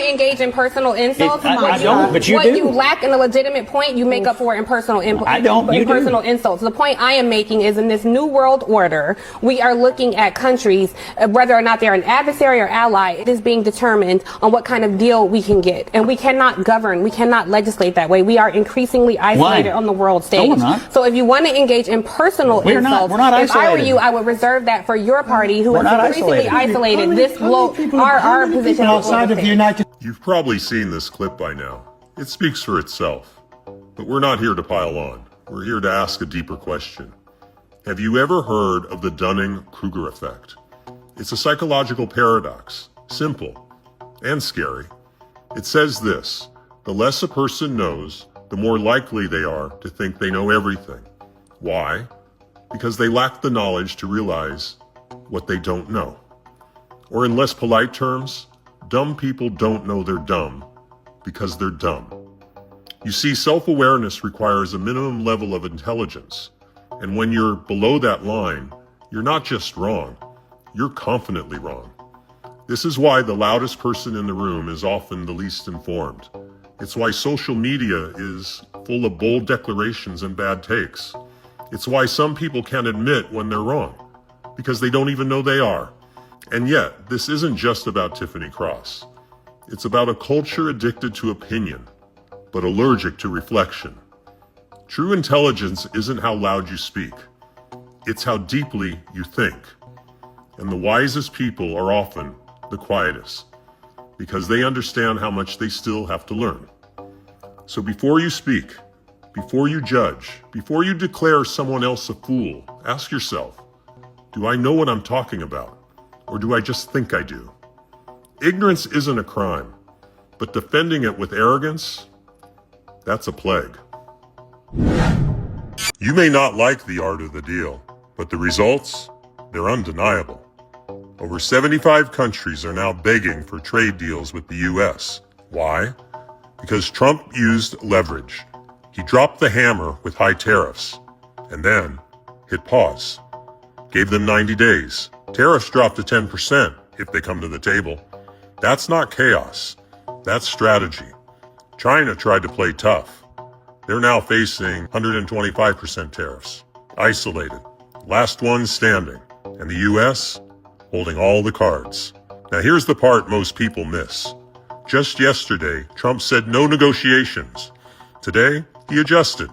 Engage in personal insults. I don't, but you what do. You lack in a legitimate point, you make up for in personal I don't. You personal do. insults. The point I am making is in this new world order, we are looking at countries, whether or not they're an adversary or ally, it is being determined on what kind of deal we can get. And we cannot govern, we cannot legislate that way. We are increasingly isolated on the world stage. No, we're not. So if you want to engage in personal insults, we're not if I were isolated. you, I would reserve that for your party, who We're is not increasingly isolated. isolated. Our position outside of the United. You've probably seen this clip by now. It speaks for itself. But we're not here to pile on. We're here to ask a deeper question. Have you ever heard of the Dunning-Kruger effect? It's a psychological paradox, simple and scary. It says this: the less a person knows, the more likely they are to think they know everything. Why? Because they lack the knowledge to realize what they don't know. Or in less polite terms, dumb people don't know they're dumb because they're dumb. You see, self-awareness requires a minimum level of intelligence. And when you're below that line, you're not just wrong, you're confidently wrong. This is why the loudest person in the room is often the least informed. It's why social media is full of bold declarations and bad takes. It's why some people can't admit when they're wrong, because they don't even know they are. And yet, this isn't just about Tiffany Cross. It's about a culture addicted to opinion, but allergic to reflection. True intelligence isn't how loud you speak. It's how deeply you think. And the wisest people are often the quietest, because they understand how much they still have to learn. So before you speak, before you judge, before you declare someone else a fool, ask yourself, do I know what I'm talking about? Or do I just think I do? Ignorance isn't a crime, but defending it with arrogance, that's a plague. You may not like the art of the deal, but the results, they're undeniable. Over 75 countries are now begging for trade deals with the US. Why? Because Trump used leverage. He dropped the hammer with high tariffs, and then hit pause. Gave them 90 days. Tariffs drop to 10% if they come to the table. That's not chaos. That's strategy. China tried to play tough. They're now facing 125% tariffs. Isolated. Last one standing. And the US holding all the cards. Now here's the part most people miss. Just yesterday, Trump said no negotiations. Today, he adjusted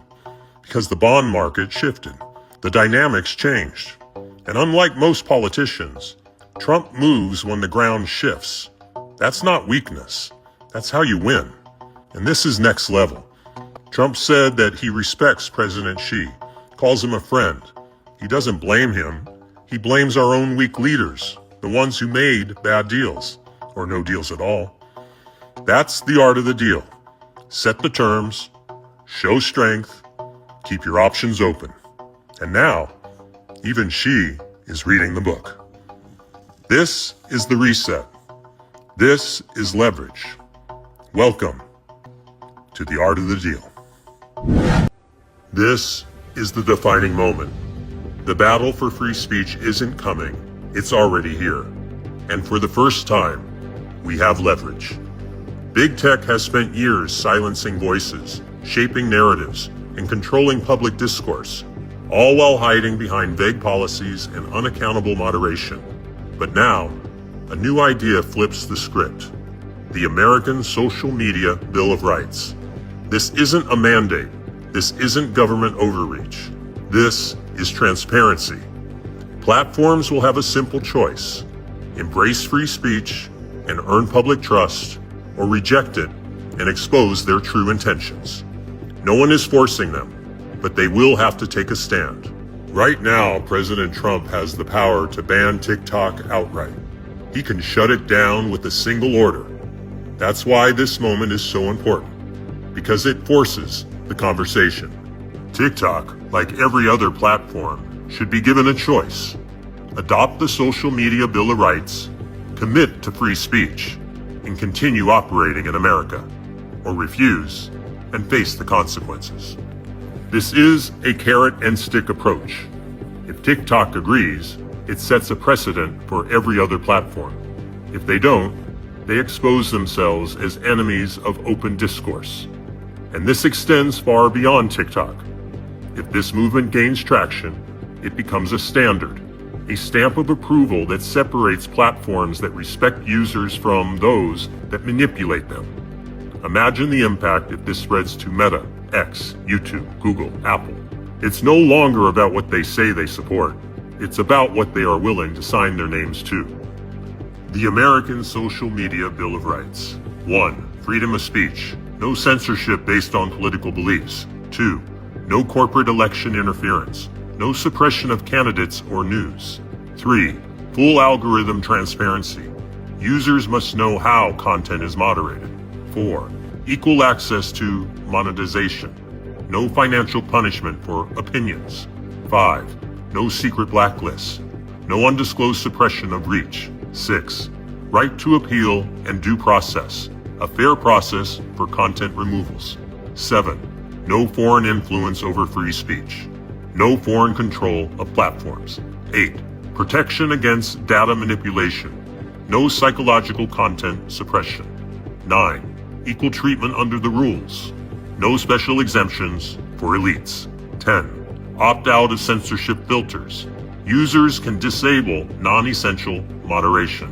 because the bond market shifted. The dynamics changed. And unlike most politicians, Trump moves when the ground shifts. That's not weakness. That's how you win. And this is next level. Trump said that he respects President Xi, calls him a friend. He doesn't blame him. He blames our own weak leaders, the ones who made bad deals, or no deals at all. That's the art of the deal. Set the terms, show strength, keep your options open. And now, even Xi is reading the book. This is the reset. This is leverage. Welcome to the art of the deal. This is the defining moment. The battle for free speech isn't coming. It's already here. And for the first time, we have leverage. Big tech has spent years silencing voices, shaping narratives, and controlling public discourse, all while hiding behind vague policies and unaccountable moderation. But now, a new idea flips the script. The American Social Media Bill of Rights. This isn't a mandate. This isn't government overreach. This is transparency. Platforms will have a simple choice: embrace free speech and earn public trust, or reject it and expose their true intentions. No one is forcing them, but they will have to take a stand. Right now, President Trump has the power to ban TikTok outright. He can shut it down with a single order. That's why this moment is so important, because it forces the conversation. TikTok, like every other platform, should be given a choice. Adopt the Social Media Bill of Rights, commit to free speech, and continue operating in America, or refuse and face the consequences. This is a carrot and stick approach. If TikTok agrees, it sets a precedent for every other platform. If they don't, they expose themselves as enemies of open discourse. And this extends far beyond TikTok. If this movement gains traction, it becomes a standard, a stamp of approval that separates platforms that respect users from those that manipulate them. Imagine the impact if this spreads to Meta, X, YouTube, Google, Apple. It's no longer about what they say they support. It's about what they are willing to sign their names to. The American Social Media Bill of Rights. 1. Freedom of speech. No censorship based on political beliefs. 2. No corporate election interference. No suppression of candidates or news. 3. Full algorithm transparency. Users must know how content is moderated. 4. Equal access to monetization. No financial punishment for opinions. 5. No secret blacklists. No undisclosed suppression of reach. 6. Right to appeal and due process. A fair process for content removals. 7. No foreign influence over free speech. No foreign control of platforms. 8. Protection against data manipulation. No psychological content suppression. 9. Equal treatment under the rules. No special exemptions for elites. 10. Opt-out of censorship filters. Users can disable non-essential moderation.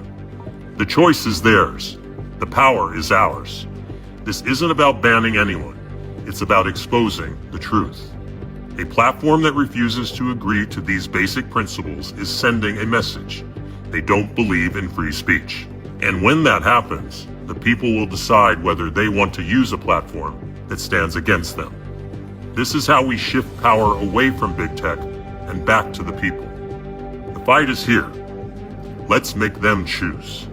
The choice is theirs. The power is ours. This isn't about banning anyone. It's about exposing the truth. A platform that refuses to agree to these basic principles is sending a message. They don't believe in free speech. And when that happens, the people will decide whether they want to use a platform that stands against them. This is how we shift power away from big tech and back to the people. The fight is here. Let's make them choose.